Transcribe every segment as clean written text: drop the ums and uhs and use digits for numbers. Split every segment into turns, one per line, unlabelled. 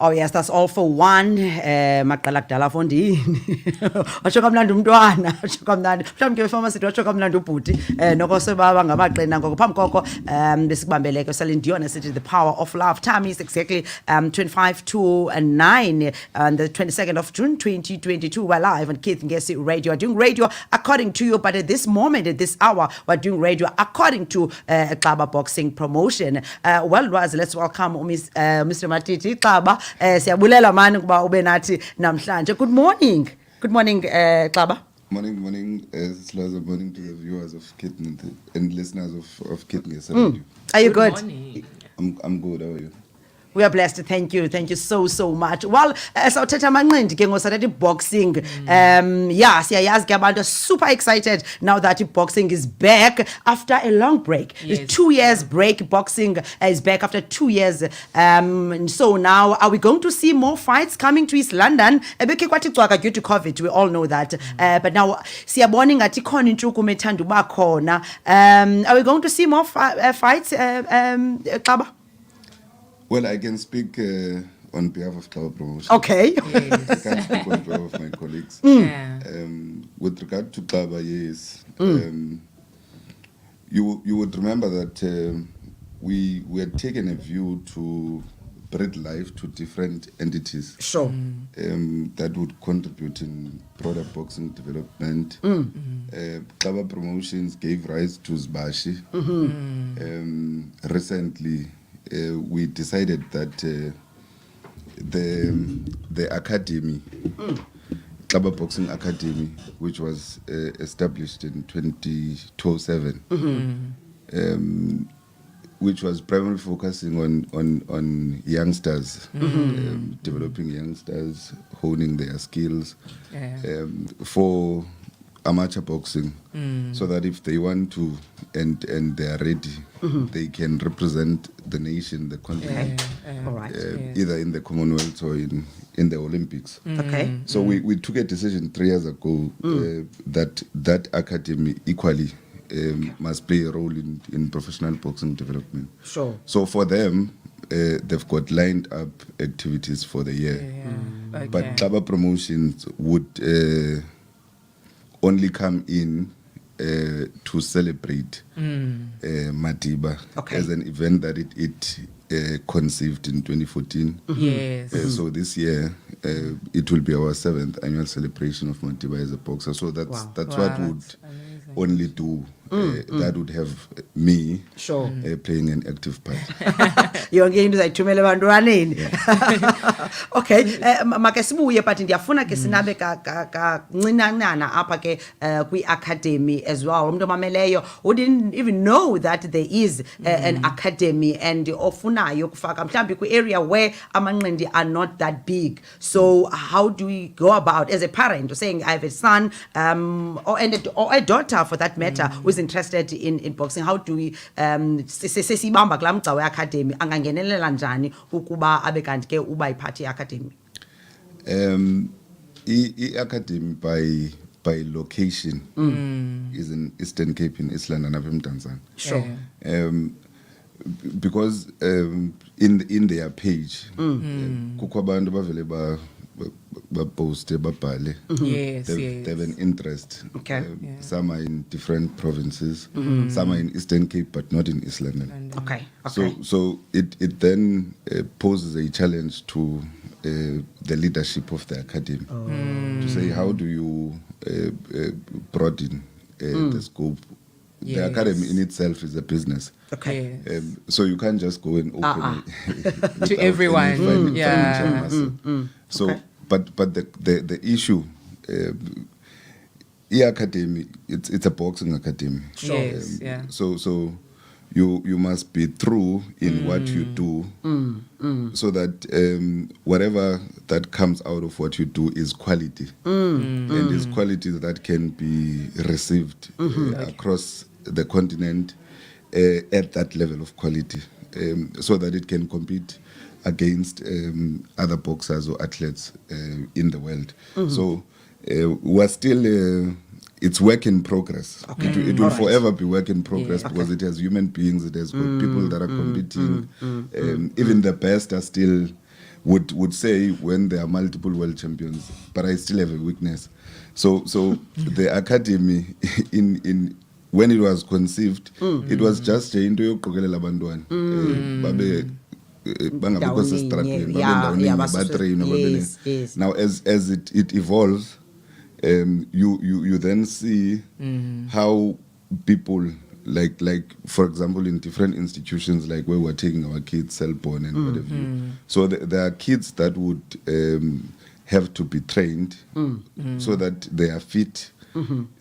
Oh yes, that's all for one. Maqala kudala fondini. Washo kamnandi umntwana, washo kamnandi. Mhlawumbe ke pharmacy washo kamnandi ubhuti. Noko sebaba ngamaqena ngoko phambi koko besikubambeleke Salindiona City the power of love. Time is exactly 25 to 9 on the 22nd of June 2022. We're live on Keith Ngesi Radio. We're doing radio according to you, but at this moment, at this hour, we're doing radio according to Xaba boxing promotion. Well, Lwazi, let's welcome Mr. Matiti. Xaba, siyabulela mani kuba ube nathi namhlanje. Good morning. Good morning, Xaba.
Morning, Lhoza. Morning to the viewers of Kit and listeners of Kit Ngesi.
Are you good?
Morning.
I'm good. How are you?
We are blessed. Thank you so much. Well, sawuthetha amanqindi ke ngosathetha boxing. Yeah, siyayazi ke abantu super excited now that boxing is back after a long break.
Yes.
2 years break. Boxing is back after 2 years. So now, are we going to see more fights coming to East London? Ebeke kwathi cwaka due to COVID, we all know that. But now siyabona ngathi khona intshukumo ethanda uba khona. Are we going to see more fights, Xaba?
Well, I can speak on behalf of Xaba Promotion.
Okay.
Yes.
I can't speak on behalf of my colleagues.
Yeah.
With regard to Xaba, yes. You would remember that we had taken a view to breathe life to different entities.
Sure.
That would contribute in broader boxing development. Xaba Promotions gave rise to Zbashi. Recently, we decided that the academy, Xaba Boxing Academy, which was established in 2007, which was primarily focusing on youngsters, developing youngsters, honing their skills for amateur boxing, so that if they want to and they are ready, they can represent the nation, the continent,
All right.
either in the Commonwealth or in the Olympics.
Okay.
So we took a decision 3 years ago that academy equally must play a role in professional boxing development.
Sure.
So for them, they've got lined up activities for the year.
Okay.
But Xaba Promotions would only come in to celebrate Madiba as an event that it conceived in 2014.
Yes.
So this year, it will be our 7th annual celebration of Madiba as a boxer. So that's
Wow.
what
Wow,
would
that's amazing.
only do. That would have me
Sure.
playing an active part.
Yonke into zayithumela ebantwaneni. Okay, make sibuye but ndiyafuna ke sinabe kancinanana apha ke kwi-academy as well. Umuntu omameleyo who didn't even know that there is an academy and ofunayo kufaka mhlawumbi kwi-area where amanqindi are not that big. So how do we go about as a parent saying I have a son or a daughter for that matter who is interested in boxing? How do we sesibamba kulaa mgca we-academy angangenelela njani ukuba abe kanti ke uba yiphathi ye-academy?
I-academy by location is in Eastern Cape in East London, apha eMdantsane.
Sure.
Because in their page kukho abantu bavele baposte babhale.
Yes,
They have an interest.
Okay.
Some are in different provinces, some are in Eastern Cape but not in East London.
Okay.
So it then poses a challenge to the leadership of the academy to say, how do you broaden the scope? The
Yes.
academy in itself is a business.
Okay.
Yes.
So you can't just go and open it without
everyone.
any financial
Yeah.
muscle. So,
Okay.
but the issue, academy, it's a boxing academy.
Sure. Yes, yeah.
So you must be true in what you do, so that whatever that comes out of what you do is quality, and is quality that can be received across the continent at that level of quality, so that it can compete against other boxers or athletes in the world. So we're still it's work in progress. It will forever be work in progress because it has human beings, it has got people that are competing. Even the best are still would say when there are multiple world champions, but I still have a weakness. So the academy in when it was conceived, it was just into yokuqokelela abantwana. Babe bangabikho sesitratweni, babe ndawonye batrain
yes.
Now as it evolves, you then see how people like for example in different institutions, like where we're taking our kids cell phone and what have you. So there are kids that would have to be trained so that they are fit.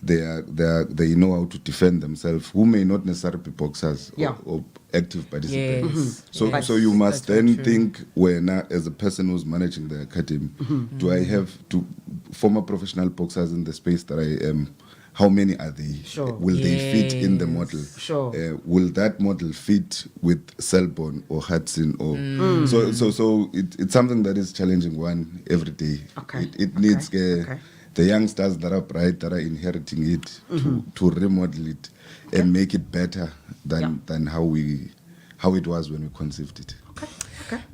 They know how to defend themselves, who may not necessarily be boxers or active participants.
Yes.
So you must then think, when as a person who's managing the academy, do I have to former professional boxers in the space that I am? How many are they?
Sure.
Will they fit in the model?
Sure.
Will that model fit with Selborne or Hudson? Or so it's something that is challenging one every day.
Okay.
It needs the youngsters that are bright, that are inheriting it, to remodel it and make it better than how it was when we conceived it.
Okay.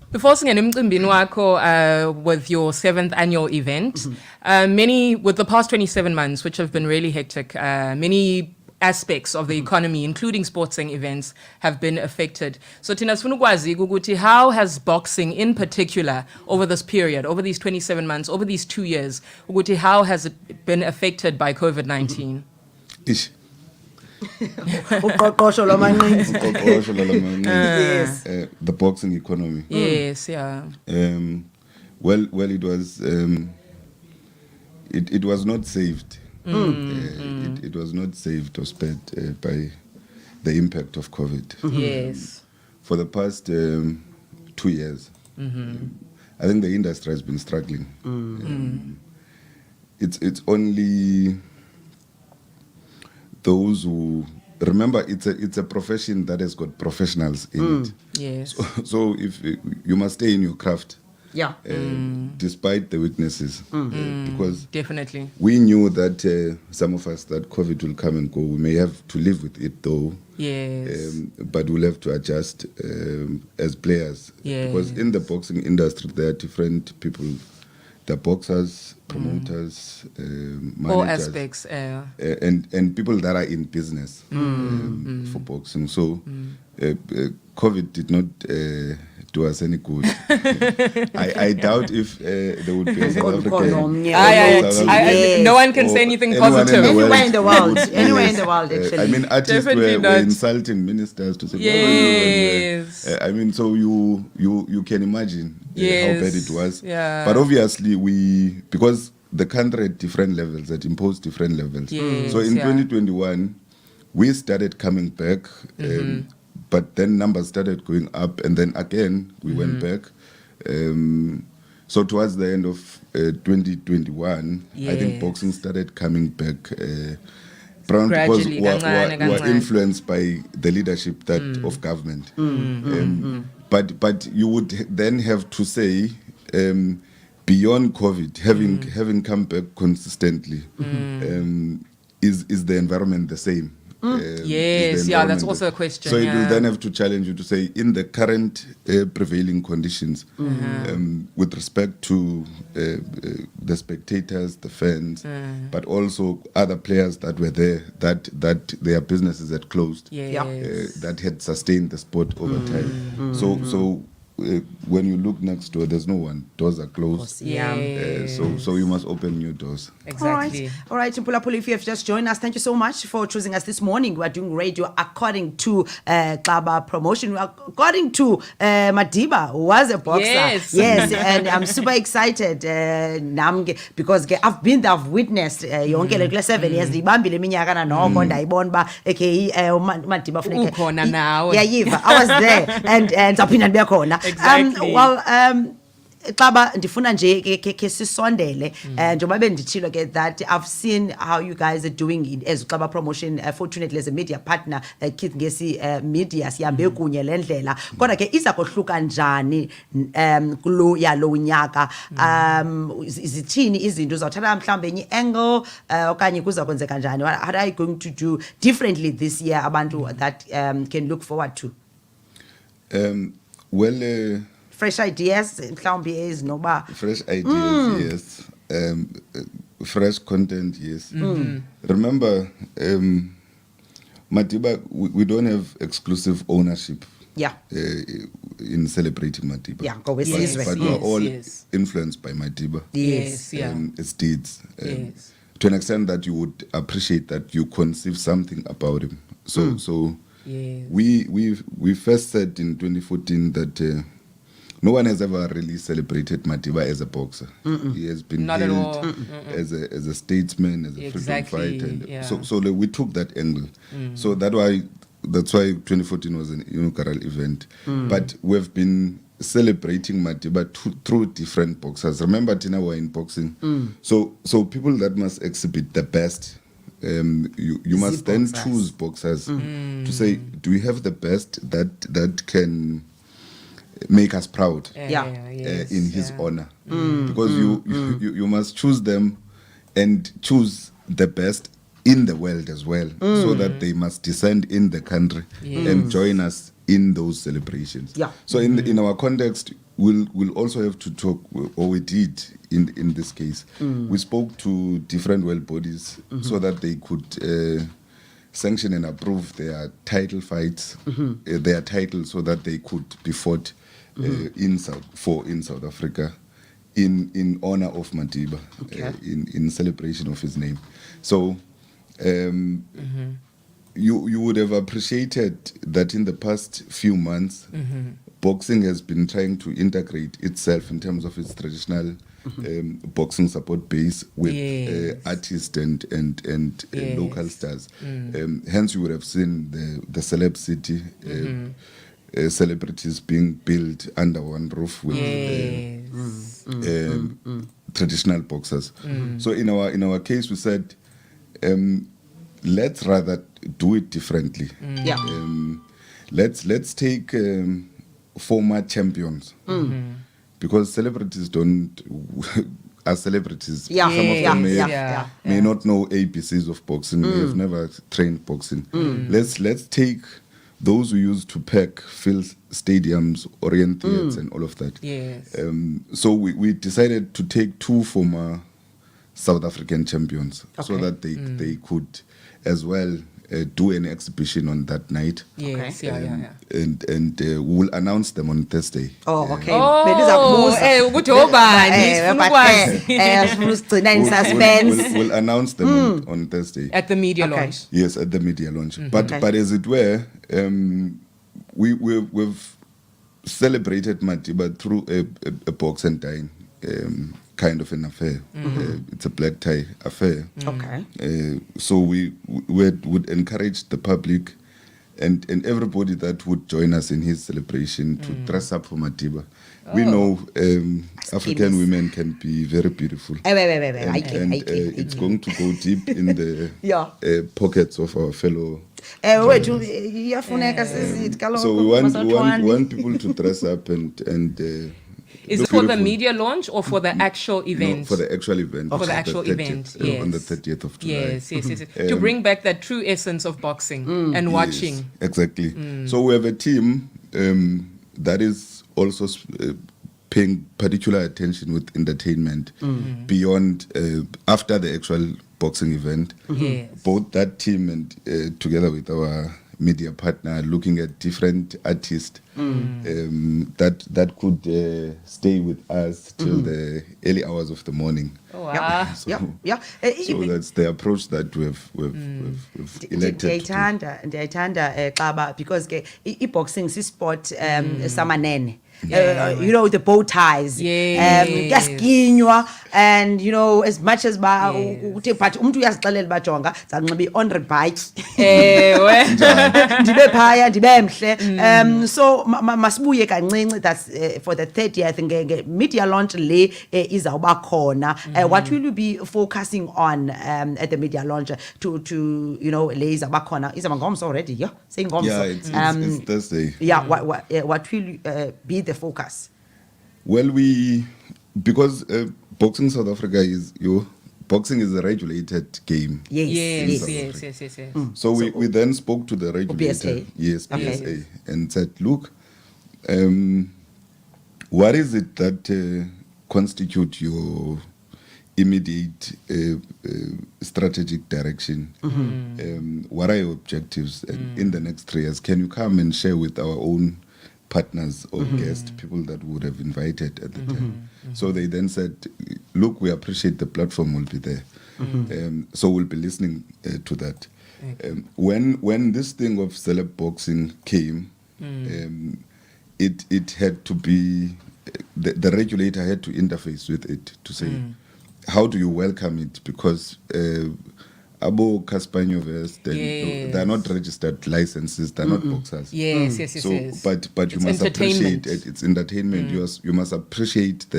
Before singing emcimbini wakho with your 7th annual event, many with the past 27 months, which have been really hectic, many aspects of the economy, including sports and events, have been affected. So Tina sifuna ukwazi ukuthi, how has boxing in particular over this period, over these 27 months, over these 2 years, ukuthi, how has it been affected by COVID-19?
Ish.
Uqoqosho lwamanqindi.
Uqoqosho lwamanqindi.
Yes.
The boxing economy.
Yes, yeah.
Well, it was it was not saved. It was not saved or spared by the impact of COVID.
Yes.
For the past 2 years, I think the industry has been struggling. It's only those who remember, it's a profession that has got professionals in it.
Yes.
So if you must stay in your craft, despite the weaknesses, because
definitely
we knew that some of us, that COVID will come and go. We may have to live with it though.
Yes.
But we'll have to adjust as players.
Yes.
Because in the boxing industry, there are different people. The boxers, promoters, managers,
all aspects,
and people that are in business for boxing. So COVID did not do us any good. I doubt if there would be a South African.
No one can say anything positive.
Anywhere in the world, actually.
I mean, artists were insulting ministers to say,
yes.
I mean, so you can imagine how bad it was.
Yeah.
But obviously, because the country had different levels, that imposed different levels.
Yes,
so in 2021, we started coming back, but then numbers started going up, and then again we went back. So towards the end of 2021, I think boxing started coming back. Because were influenced by the leadership of government. But you would then have to say, beyond COVID, having come back consistently, is the environment the same?
Yes, that's also a question.
So it will then have to challenge you to say, in the current prevailing conditions, with respect to the spectators, the fans, but also other players that were there, that their businesses had closed, that had sustained the sport over time. So when you look next door, there's no one. Doors are closed. So you must open new doors.
Exactly.
All right, Mpulapuli, if you have just joined us, thank you so much for choosing us this morning. We are doing radio according to Xaba promotion, according to Madiba, who was a boxer. Yes, and I'm super excited because I've been there, I've witnessed yonke le kule 7 years ibambile iminyaka na noko ndayibona ba aka Madiba funeka
ukhona nawe.
Yeah, I was there and saphinda ndibe khona.
Exactly.
Xaba ndifuna nje ke sisondele njengoba benditshilo ke that I've seen how you guys are doing it as Xaba promotion, fortunately as a media partner Kids Ngesi media sihambe kunye le ndlela kodwa ke iza kohluka njani kulo yalo unyaka izithini izinto uzawuthatha mhlambe enye angle okanye kuza kwenzeka njani? What are you going to do differently this year abantu that can look forward to? fresh ideas mhlawumbi ezinoba
Fresh ideas, yes. Fresh content, yes. Remember, Madiba, we don't have exclusive ownership.
yeah
In celebrating Madiba.
Yeah, ngowesizwe.
But we're all
Yes.
influenced by Madiba.
Yes, yeah.
Its deeds.
Yes.
To an extent that you would appreciate that you conceive something about him. So
Yes.
we first said in 2014 that no one has ever really celebrated Madiba as a boxer. He has been
Not at
hailed
all.
as a statesman, as a
Exactly,
freedom fighter. And
yeah.
so we took that angle. So that's why 2014 was an inaugural event. But we've been celebrating Madiba through different boxers. Remember, Tina, we're in boxing. So people that must exhibit the best, you must then
boxers.
choose boxers to say, do we have the best that can make us proud
Yes,
in his
yeah.
honor? Because you must choose them and choose the best in the world as well, so that they must descend in the country and join us in those celebrations.
Yeah.
So in our context, we'll also have to talk, or we did in this case. We spoke to different world bodies so that they could sanction and approve their title fights, their titles, so that they could be fought in South Africa in honor of Madiba, in celebration of his name. So you would have appreciated that in the past few months, boxing has been trying to integrate itself in terms of its traditional boxing support base with
Yes.
artists and
Yes.
local stars. Hence, you would have seen the celeb city. Celebrities being built under one roof with traditional boxers. So in our case, we said, let's rather do it differently.
Yeah.
Let's take former champions, because celebrities are celebrities.
Yeah.
Some of them
Yeah.
may not know ABCs of boxing. They have never trained boxing. Let's take those who used to fill stadiums, Orient theatres, and all of that.
Yes.
So we decided to take two former South African champions, so that they could as well do an exhibition on that night.
Yes, yeah.
And we'll announce them on Thursday.
Oh, okay.
Oh,
Bendizakubuza.
ukuthi obani, sifuna
but,
ukwazi.
sifuna usigcina in suspense.
We'll announce them on Thursday.
At the media
Okay.
launch.
Yes, at the media launch. But
Okay.
but as it were, we've celebrated Madiba through a box and dine kind of an affair. It's a black tie affair.
Okay.
So we would encourage the public and everybody that would join us in his celebration to dress up for Madiba. We know African
famous.
women can be very beautiful.
Wait.
And it's going to go deep in the
Yeah.
pockets of our fellow.
Wethu iyafuneka sisithi kaloku
So we
masothwani.
want people to dress up and
Is
look
it for the
beautiful.
media launch or for the actual event?
No, for the actual event.
For the
on
actual
30th,
event, yes.
On the 30th of July.
Yes. To bring back that true essence of boxing and watching.
Yes, exactly. So we have a team that is also paying particular attention with entertainment beyond, after the actual boxing event.
Yes.
Both that team and together with our media partner, looking at different artists that could stay with us till the early hours of the morning.
Oh, wow.
Yeah.
So that's the approach that we've elected to.
Ndiyayithanda Xaba, because ke i-boxing si-sport samanene. You know, the bow ties.
Yes.
Kuyaskinywa, and you know, as much as uthe but umuntu uyazixelela uba jonga zanxiba i-on bike.
Ewe.
Ndibe phaya ndibe mhle. So masibuye kancinci, that's for the 30th nge-media launch le izawuba khona. What will you be focusing on at the media launch to you know, le izawuba khona? Izawuba ngomso already, yeah? Saying ngomso.
Yeah, it's Thursday.
Yeah, what will be the focus?
Well, because boxing South Africa boxing is a regulated game.
Yes.
So we then spoke to the regulator.
BSA?
Yes,
Okay.
BSA, and said, look, what is it that constitute your immediate strategic direction? What are your objectives in the next 3 years? Can you come and share with our own partners or guests, people that would have invited at the time? So they then said, look, we appreciate the platform will be there. So we'll be listening to that. When this thing of celeb boxing came, it had to be, the regulator had to interface with it to say, how do you welcome it? Because Abo Caspanyo Vest, they're not registered licenses, they're not boxers.
Yes.
So, but you
It's
must appreciate
entertainment.
it. It's entertainment. You must appreciate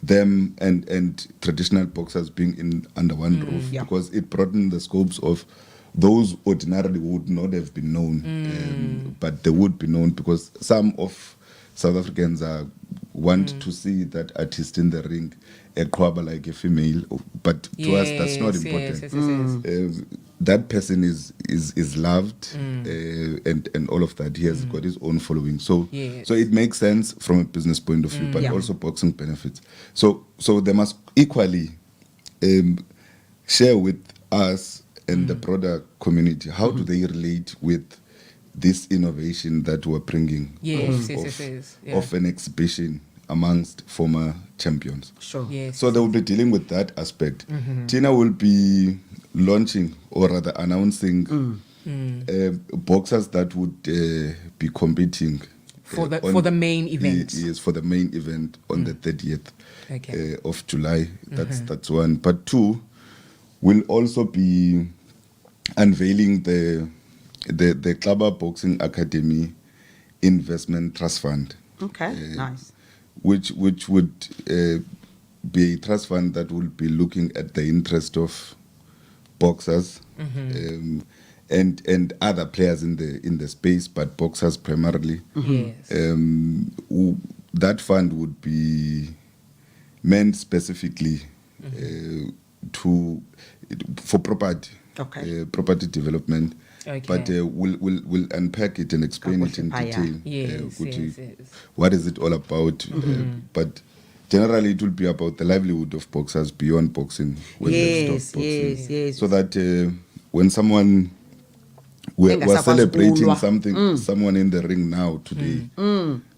them and traditional boxers being under one roof, because it broadened the scopes of those ordinarily would not have been known, but they would be known because some of South Africans want to see that artist in the ring, a Xaba like a female, but to us that's not important. That person is loved, and all of that. He has got his own following, so it makes sense from a business point of view, but also boxing benefits. So they must equally share with us and the broader community. How do they relate with this innovation that we're bringing of an exhibition amongst former champions?
Sure.
Yes.
So they will be dealing with that aspect. Tina will be launching, or rather announcing, boxers that would be competing
for the main event.
Yes, for the main event on the 30th of July. That's one. But two, will also be unveiling the Xaba Boxing Academy Investment Trust Fund.
Okay, nice.
Which would be a trust fund that will be looking at the interest of boxers and other players in the space, but boxers primarily.
Yes.
That fund would be meant specifically for property, property development. But we'll unpack it and explain it in detail.
Yes.
What is it all about? But generally, it will be about the livelihood of boxers beyond boxing. When they've stopped boxing.
Yes.
So that when someone we're celebrating someone in the ring now today,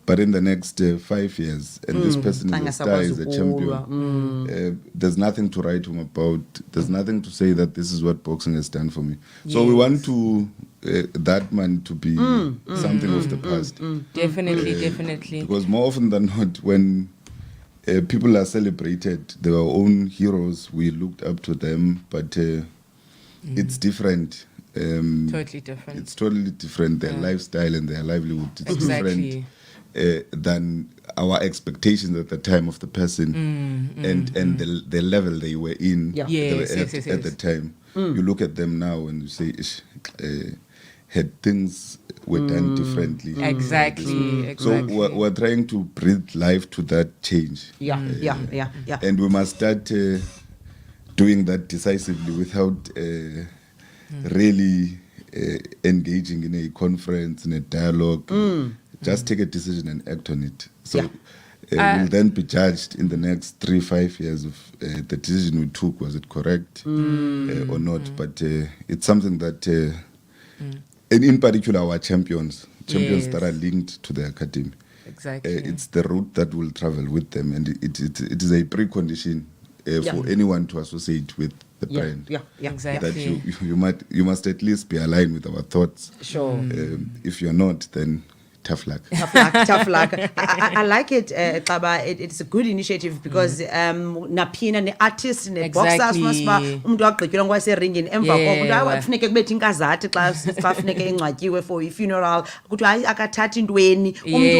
but in the next 5 years, and this person is a star, is a champion, there's nothing to write home about. There's nothing to say that this is what boxing has done for me. So we want to that man to be something of the past.
Definitely.
Because more often than not, when people are celebrated, their own heroes, we looked up to them, but it's different.
Totally different.
It's totally different. Their lifestyle and their livelihood is different than our expectations at the time of the person and the level they were in at the time. You look at them now and you say, had things were done differently.
Exactly.
So we're trying to breathe life to that change. And we must start doing that decisively without really engaging in a conference, in a dialogue. Just take a decision and act on it. So we'll then be judged in the next 3-5 years of the decision we took. Was it correct or not? But it's something that, and in particular, our champions that are linked to the academy.
Exactly.
It's the route that will travel with them, and it is a precondition for anyone to associate with the brand.
Exactly.
That you must at least be aligned with our thoughts.
Sure.
If you're not, then tough luck.
Tough luck. I like it, Xaba. It's a good initiative because naphina ne-artists ne-boxers masiba umuntu wagqityelwa ngwaseringini emva koko kufuneke kubethe inkazathi xa funeke engcwatyiwe for i-funeral kuthi hayi akathathi ntweni umuntu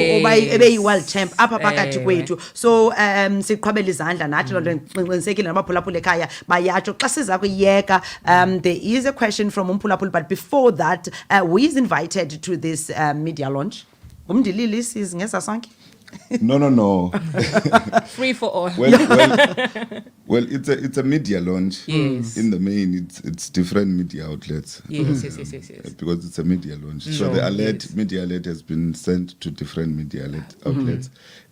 ebeyi-world champ apha phakathi kwethu. So siqhwabela izandla nathi loo nto qinisekile nabaphulaphula ekhaya bayatsho xa siza kuyiyeka. There is a question from umphulaphula, but before that, who is invited to this media launch? No.
Free for all.
Well, it's a media launch.
Yes.
In the main, it's different media outlets.
Yes.
Because it's a media launch. So the media alert has been sent to different media outlets.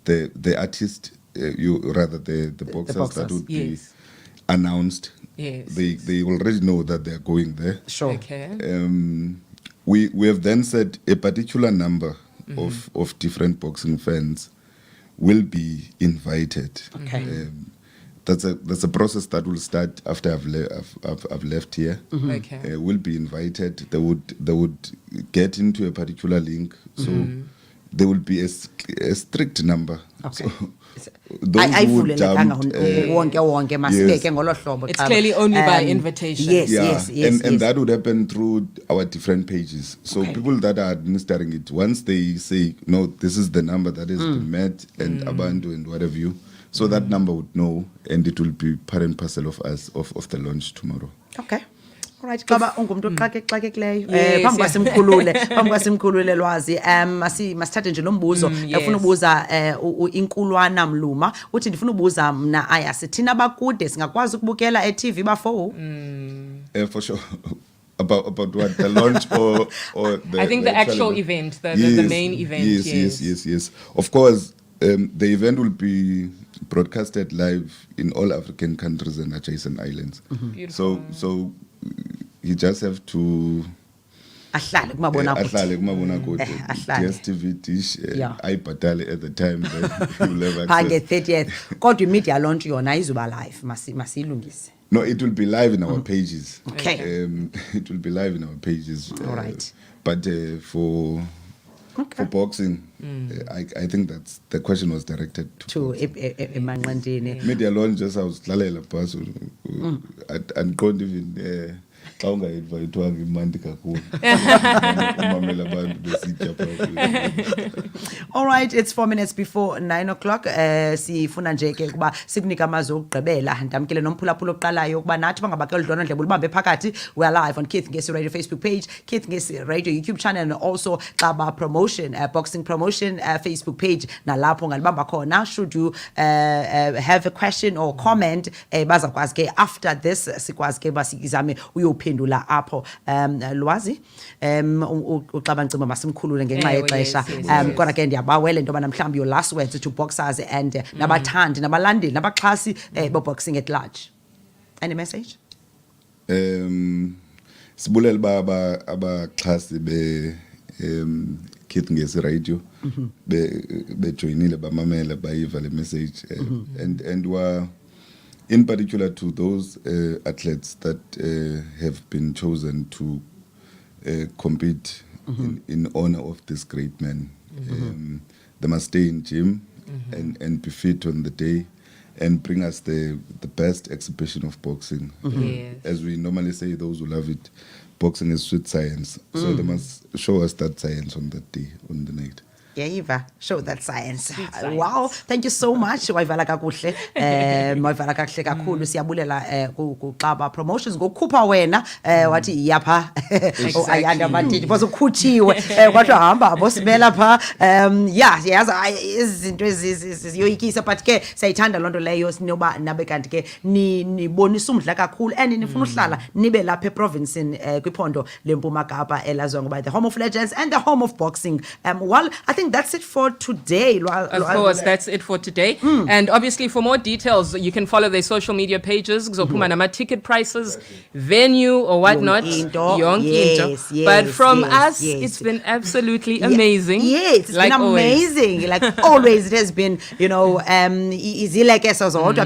the artist, the boxers that
boxers.
would
Yes.
be announced.
Yes.
They already know that they're going there.
Sure.
Okay.
We have then said a particular number of different boxing fans will be invited.
Okay.
That's a process that will start after I've left here.
Okay.
Will be invited. They would get into a particular link. So there will be a strict number.
Okay.
So those who jumped,
It's clearly only by invitation.
Yes,
and that would happen through our different pages. So people that are administering it, once they say, no, this is the number that has been met, and Abantu and what have you, so that number would know, and it will be part and parcel of us of the launch tomorrow.
Okay. All right, Xaba ungumntu oxakekileyo.
Yes,
Phambi kwasimkhulule Lwazi. Masithathe nje lo mbuzo. Ufuna ubuza inkulwana Mluma. Uthi ndifuna ubuza mna ayasi thina bakude singakwazi ukubukela e-TV bafo.
For sure. About what, the launch or the
I think the actual event, the main event.
Yes. Of course, the event will be broadcasted live in all African countries and adjacent islands.
Beautiful.
So you just have to
Ahlale kumabonakude.
DSTV dish ayibhatale at the time that you'll have
Phange
access.
30th. Kodwa imedia launch yona izuba live. Masiyilungise.
No, it will be live in our pages.
Okay.
It will be live in our pages.
All right.
But for boxing, I think that's the question was directed to
emanqandini.
media launch. Just I was dlalela pass and can't even xa ungayinvayithwanga imandi kakhulu umamela abantu besitya phaa.
All right, it's 4 minutes before 9 o'clock. Sifuna nje ke kuba sikunika amazwi okugqibela. Ndamkele nomphulaphula oqalayo kuba nathi bangabakela udlwana ndlebe ulibambe phakathi. We are live on Keith Ngesi Radio Facebook page, Keith Ngesi Radio YouTube channel, and also Xaba Promotion, boxing promotion Facebook page. Nalapho ngalibamba khona. Should you have a question or comment, bazakwazi ke after this sikwazi ke basikizame uyophendula apho. Lwazi, uXaba Ncima masimkhulule ngenxa yexesha. Kodwa ke ndiyabawela into yoba mhlawumbi your last words to boxers and nabathandi nabalandeli nabaxhasi boxing at large. Any message?
Sibulele abaxhasi be Keith Ngesi Radio bejoinile bamamela bayiva le message and were in particular to those athletes that have been chosen to compete in honor of this great man. They must stay in gym and be fit on the day and bring us the best exhibition of boxing.
Yes.
As we normally say, those who love it, boxing is sweet science. So they must show us that science on that day, on the night.
Yeah, show that science. Wow, thank you so much. Wayivala kakuhle. Wayivala kakuhle kakhulu. Siyabulela kuXaba Promotions ngokukhupha wena wathi yapha Ayanda Matiti because ukhuthiwe kwathi hamba bosibela pha. Yaza izinto eziyoyikisa but ke sayithanda lonto leyo sinoba nabe kanti ke nibonisa umdla kakhulu and nifuna uhlala nibe lapha eprovince kwiphondo leMpuma Kapa elazwa ngoba the home of legends and the home of boxing. Well, I think that's it for today.
Of course, that's it for today. And obviously, for more details, you can follow their social media pages. Zopuma nama ticket prices, venue or whatnot.
Yes,
but from us,
yes.
it's been absolutely amazing.
Yes, it's
like
been
always.
amazing. Like always, it has been, easy like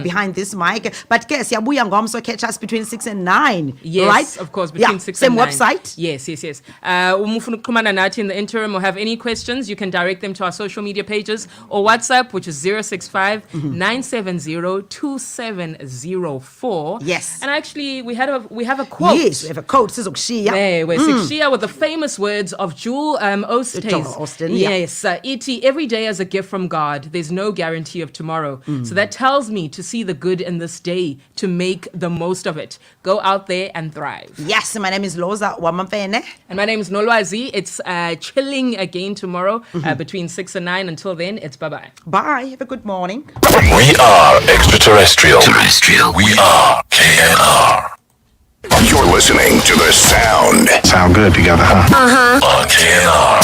behind this mic. But guess, yabuya ngomso catch us between 6 and 9.
Yes,
right?
of course, between 6
same
and 9.
website?
Yes. Umufuna ukuxhumana nathi in the interim or have any questions, you can direct them to our social media pages or WhatsApp, which is 065-970-2704.
Yes.
And actually, we have a quote.
Yes, we have a code.
There, we're Sikshiya with the famous words of Jewel Osteen.
Joel Osteen, yeah.
Yes, E.T., every day is a gift from God. There's no guarantee of tomorrow. So that tells me to see the good in this day, to make the most of it. Go out there and thrive.
Yes, my name is Lhoza Lwazi.
And my name is Lwazi. It's chilling again tomorrow between 6 and 9. Until then, it's bye-bye.
Bye. Have a good morning.
We are extraterrestrial. We are KNR. You're listening to the sound.
Sound good together, huh?
On KNR.